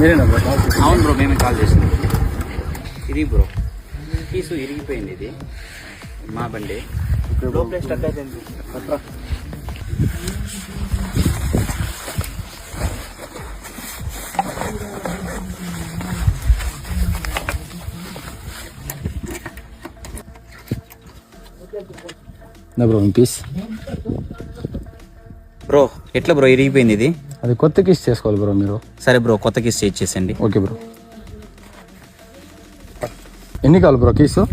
మీరేనా బ్రో? అవును బ్రో, మేమే కాల్ చేసింది. ఇది బ్రో కీసు ఇరిగిపోయింది. ఇది మా బండి లోపల స్టక్ అయిపోయింది. బ్రో పీస్ బ్రో ఎట్లా బ్రో ఇరిగిపోయింది ఇది? అది కొత్త కీస్ చేసుకోవాలి బ్రో మీరు. సరే బ్రో, కొత్త కీస్ ఇచ్చేసండి. Okay bro. ఎన్ని కావాలి బ్రో కీసు?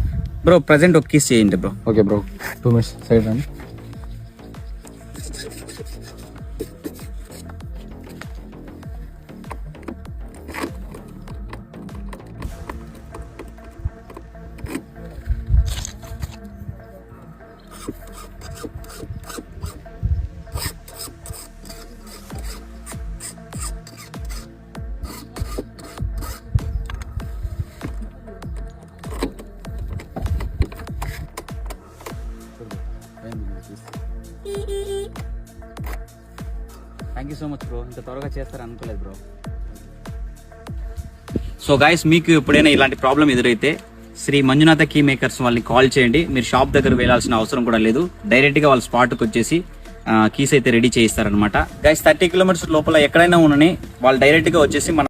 బ్రో ప్రజెంట్ ఒక కీస్ చేయండి bro. Okay bro, 2 minutes side రండి. Thank you so much bro, ఇంత త్వరగా చేస్తారు అనుకోలేదు బ్రో. సో గైస్, మీకు ఎప్పుడైనా ఇలాంటి ప్రాబ్లం ఎదురైతే శ్రీ మంజునాథ కీ మేకర్స్ వాళ్ళని కాల్ చేయండి. మీరు షాప్ దగ్గర వెళ్ళాల్సిన అవసరం కూడా లేదు. డైరెక్ట్ గా వాళ్ళ స్పాట్కి వచ్చేసి కీస్ అయితే రెడీ చేయిస్తారనమాట. గైస్ 30 kilometers లోపల ఎక్కడైనా ఉండని వాళ్ళు డైరెక్ట్ గా వచ్చేసి మన